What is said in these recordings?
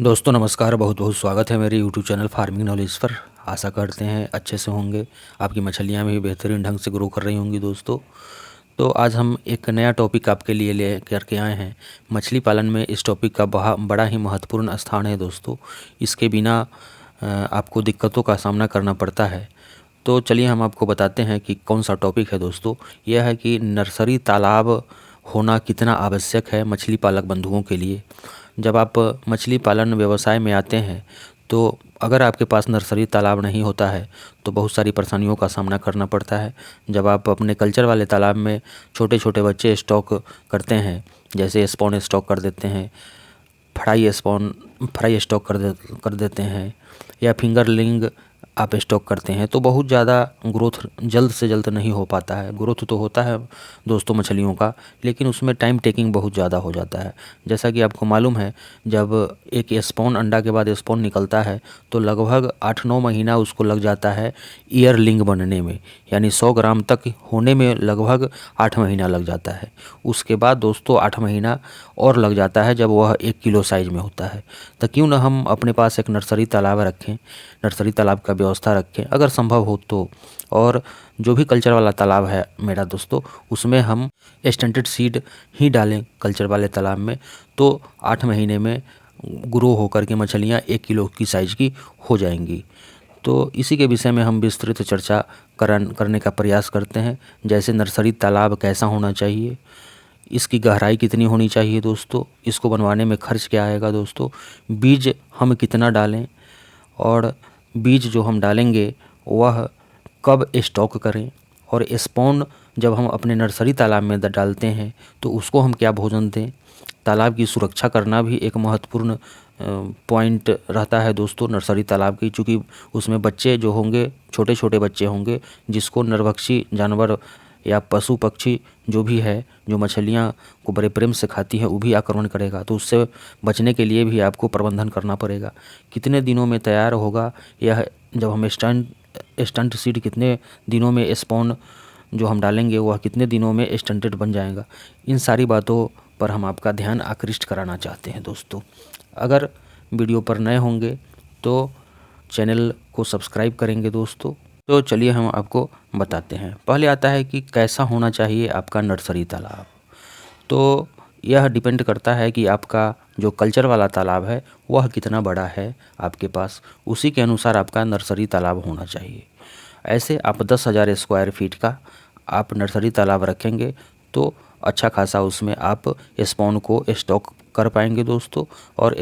दोस्तों नमस्कार, बहुत बहुत स्वागत है मेरे यूट्यूब चैनल फार्मिंग नॉलेज पर। आशा करते हैं अच्छे से होंगे, आपकी मछलियां भी बेहतरीन ढंग से ग्रो कर रही होंगी। दोस्तों तो आज हम एक नया टॉपिक आपके लिए ले करके आए हैं। मछली पालन में इस टॉपिक का बड़ा ही महत्वपूर्ण स्थान है दोस्तों। इसके बिना आपको दिक्कतों का सामना करना पड़ता है। तो चलिए हम आपको बताते हैं कि कौन सा टॉपिक है दोस्तों। यह है कि नर्सरी तालाब होना कितना आवश्यक है मछली पालक बंधुओं के लिए। जब आप मछली पालन व्यवसाय में आते हैं तो अगर आपके पास नर्सरी तालाब नहीं होता है तो बहुत सारी परेशानियों का सामना करना पड़ता है। जब आप अपने कल्चर वाले तालाब में छोटे छोटे बच्चे स्टॉक करते हैं, जैसे स्पॉन स्टॉक कर देते हैं, फ्राई स्टॉक कर देते हैं, या फिंगरलिंग आप स्टॉक करते हैं, तो बहुत ज़्यादा ग्रोथ जल्द से जल्द नहीं हो पाता है। ग्रोथ तो होता है दोस्तों मछलियों का, लेकिन उसमें टाइम टेकिंग बहुत ज़्यादा हो जाता है। जैसा कि आपको मालूम है, जब एक स्पॉन अंडा के बाद स्पॉन निकलता है तो लगभग 8-9 महीना उसको लग जाता है ईयरलिंग बनने में, यानी 100 ग्राम तक होने में लगभग 8 महीना लग जाता है। उसके बाद दोस्तों 8 महीना और लग जाता है जब वह 1 किलो साइज़ में होता है। तो क्यों ना हम अपने पास एक नर्सरी तालाब रखें, नर्सरी तालाब का व्यवस्था रखें अगर संभव हो तो। और जो भी कल्चर वाला तालाब है मेरा दोस्तों, उसमें हम स्टंटेड सीड ही डालें कल्चर वाले तालाब में, तो 8 महीने में ग्रो होकर के मछलियाँ 1 किलो की साइज़ की हो जाएंगी। तो इसी के विषय में हम विस्तृत चर्चा करने का प्रयास करते हैं। जैसे नर्सरी तालाब कैसा होना चाहिए, इसकी गहराई कितनी होनी चाहिए दोस्तों, इसको बनवाने में खर्च क्या आएगा दोस्तों, बीज हम कितना डालें, और बीज जो हम डालेंगे वह कब स्टॉक करें, और स्पॉन जब हम अपने नर्सरी तालाब में डालते हैं तो उसको हम क्या भोजन दें। तालाब की सुरक्षा करना भी एक महत्वपूर्ण पॉइंट रहता है दोस्तों नर्सरी तालाब की, चूँकि उसमें बच्चे जो होंगे, छोटे छोटे बच्चे होंगे, जिसको नरभक्षी जानवर या पशु पक्षी जो भी है, जो मछलियाँ को बड़े प्रेम से खाती है, वो भी आक्रमण करेगा। तो उससे बचने के लिए भी आपको प्रबंधन करना पड़ेगा। कितने दिनों में तैयार होगा यह, जब हम स्टंट सीड कितने दिनों में, स्पॉन जो हम डालेंगे वह कितने दिनों में स्टंटेड बन जाएगा, इन सारी बातों पर हम आपका ध्यान आकृष्ट कराना चाहते हैं दोस्तों। अगर वीडियो पर नए होंगे तो चैनल को सब्सक्राइब करेंगे दोस्तों। तो चलिए हम आपको बताते हैं। पहले आता है कि कैसा होना चाहिए आपका नर्सरी तालाब। तो यह डिपेंड करता है कि आपका जो कल्चर वाला तालाब है वह कितना बड़ा है आपके पास, उसी के अनुसार आपका नर्सरी तालाब होना चाहिए। ऐसे आप 10,000 स्क्वायर फीट का आप नर्सरी तालाब रखेंगे तो अच्छा खासा उसमें आप स्पॉन को स्टॉक कर पाएंगे दोस्तों। और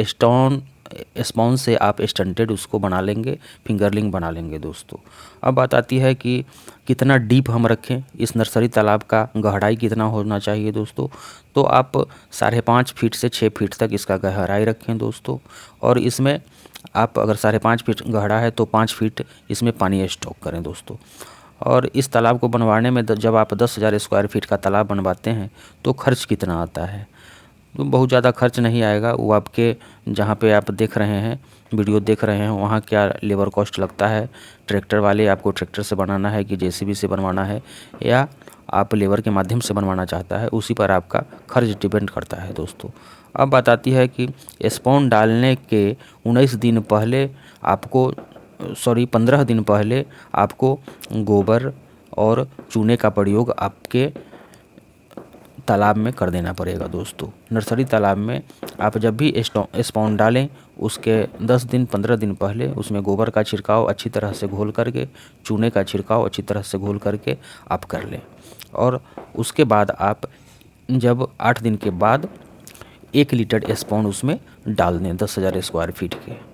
स्पॉन से आप स्टंटेड उसको बना लेंगे, फिंगरलिंग बना लेंगे दोस्तों। अब बात आती है कि कितना डीप हम रखें, इस नर्सरी तालाब का गहराई कितना होना चाहिए दोस्तों। तो आप 5.5 फीट से 6 फीट तक इसका गहराई रखें दोस्तों। और इसमें आप अगर 5.5 फीट गहरा है तो 5 फीट इसमें पानी स्टॉक करें दोस्तों। और इस तालाब को बनवाने में जब आप 10,000 स्क्वायर फीट का तालाब बनवाते हैं तो खर्च कितना आता है, तो बहुत ज़्यादा खर्च नहीं आएगा। वो आपके जहाँ पे आप देख रहे हैं, वीडियो देख रहे हैं, वहाँ क्या लेबर कॉस्ट लगता है, ट्रैक्टर वाले आपको ट्रैक्टर से बनाना है कि जेसीबी से बनवाना है, या आप लेबर के माध्यम से बनवाना चाहता है, उसी पर आपका खर्च डिपेंड करता है दोस्तों। अब बात आती है कि स्पॉन डालने के 19 दिन पहले आपको 15 दिन पहले आपको गोबर और चूने का प्रयोग आपके तालाब में कर देना पड़ेगा दोस्तों। नर्सरी तालाब में आप जब भी स्पॉन डालें उसके 10 दिन 15 दिन पहले उसमें गोबर का छिड़काव अच्छी तरह से घोल करके, चूने का छिड़काव अच्छी तरह से घोल करके आप कर लें। और उसके बाद आप जब 8 दिन के बाद 1 लीटर स्पॉन उसमें डाल दें 10,000 स्क्वायर फीट के।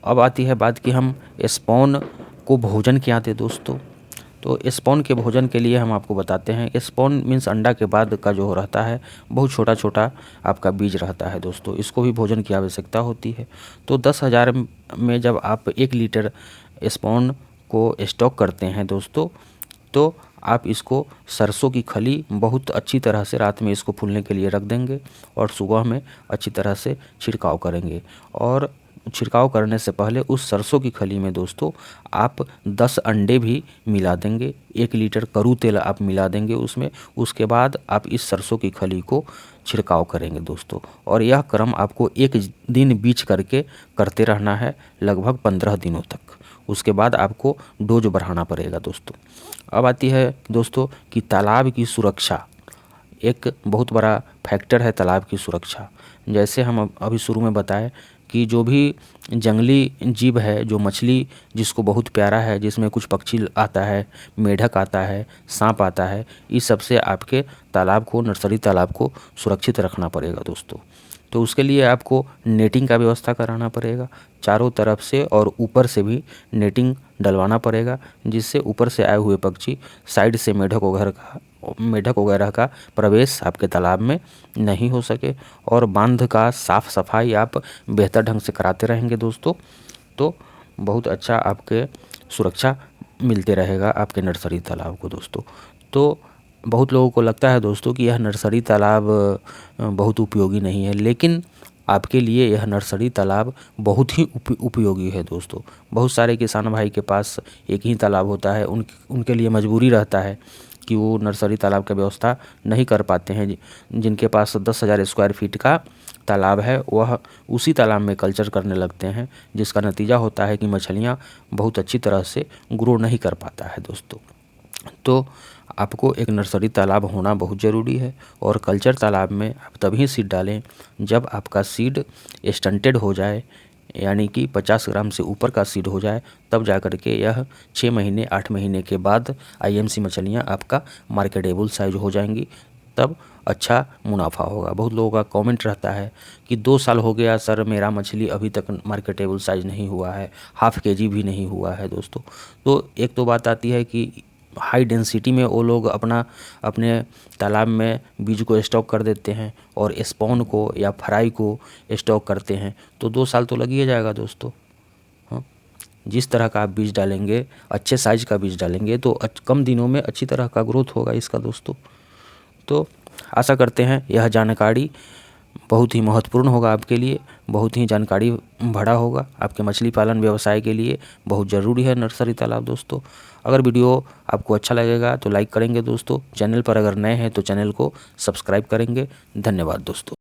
अब आती है बात कि हम स्पॉन को भोजन क्या दें दोस्तों। तो स्पॉन के भोजन के लिए हम आपको बताते हैं। स्पॉन मीन्स अंडा के बाद का जो रहता है, बहुत छोटा छोटा आपका बीज रहता है दोस्तों, इसको भी भोजन की आवश्यकता होती है। तो 10,000 में जब आप 1 लीटर स्पॉन को स्टॉक करते हैं दोस्तों, तो आप इसको सरसों की खली बहुत अच्छी तरह से रात में इसको फूलने के लिए रख देंगे और सुबह में अच्छी तरह से छिड़काव करेंगे। और छिड़काव करने से पहले उस सरसों की खली में दोस्तों आप 10 अंडे भी मिला देंगे, 1 लीटर करू तेल आप मिला देंगे उसमें। उसके बाद आप इस सरसों की खली को छिड़काव करेंगे दोस्तों, और यह क्रम आपको 1 दिन बीच करके करते रहना है लगभग 15 दिनों तक। उसके बाद आपको डोज बढ़ाना पड़ेगा दोस्तों। अब आती है दोस्तों कि तालाब की सुरक्षा एक बहुत बड़ा फैक्टर है, तालाब की सुरक्षा। जैसे हम अभी शुरू में बताए कि जो भी जंगली जीव है, जो मछली जिसको बहुत प्यारा है, जिसमें कुछ पक्षी आता है, मेढक आता है, सांप आता है, इस सब से आपके तालाब को, नर्सरी तालाब को सुरक्षित रखना पड़ेगा दोस्तों। तो उसके लिए आपको नेटिंग का व्यवस्था कराना पड़ेगा चारों तरफ से, और ऊपर से भी नेटिंग डलवाना पड़ेगा, जिससे ऊपर से आए हुए पक्षी, साइड से मेढक वगैरह का प्रवेश आपके तालाब में नहीं हो सके। और बांध का साफ़ सफाई आप बेहतर ढंग से कराते रहेंगे दोस्तों, तो बहुत अच्छा आपके सुरक्षा मिलते रहेगा आपके नर्सरी तालाब को दोस्तों। तो बहुत लोगों को लगता है दोस्तों कि यह नर्सरी तालाब बहुत उपयोगी नहीं है, लेकिन आपके लिए यह नर्सरी तालाब बहुत ही उपयोगी है दोस्तों। बहुत सारे किसान भाई के पास एक ही तालाब होता है, उनके लिए मजबूरी रहता है कि वो नर्सरी तालाब का व्यवस्था नहीं कर पाते हैं। जिनके पास 10,000 स्क्वायर फीट का तालाब है, वह उसी तालाब में कल्चर करने लगते हैं, जिसका नतीजा होता है कि मछलियाँ बहुत अच्छी तरह से ग्रो नहीं कर पाता है दोस्तों। तो आपको एक नर्सरी तालाब होना बहुत ज़रूरी है, और कल्चर तालाब में आप तभी सीड डालें जब आपका सीड स्टंटेड हो जाए, यानी कि 50 ग्राम से ऊपर का सीड हो जाए, तब जा कर के यह 6 महीने 8 महीने के बाद आईएमसी मछलियाँ आपका मार्केटेबल साइज हो जाएंगी, तब अच्छा मुनाफा होगा। बहुत लोगों का कमेंट रहता है कि 2 साल हो गया सर, मेरा मछली अभी तक मार्केटेबल साइज नहीं हुआ है, ½ kg भी नहीं हुआ है दोस्तों। तो एक तो बात आती है कि हाई डेंसिटी में वो लोग अपने तालाब में बीज को स्टॉक कर देते हैं, और स्पॉन को या फ्राई को स्टॉक करते हैं, तो 2 साल तो लग ही जाएगा दोस्तों। हाँ, जिस तरह का आप बीज डालेंगे, अच्छे साइज का बीज डालेंगे, तो कम दिनों में अच्छी तरह का ग्रोथ होगा इसका दोस्तों। तो आशा करते हैं यह जानकारी बहुत ही महत्वपूर्ण होगा आपके लिए, बहुत ही जानकारी भरा होगा, आपके मछली पालन व्यवसाय के लिए बहुत ज़रूरी है नर्सरी तालाब दोस्तों। अगर वीडियो आपको अच्छा लगेगा तो लाइक करेंगे दोस्तों, चैनल पर अगर नए हैं तो चैनल को सब्सक्राइब करेंगे। धन्यवाद दोस्तों।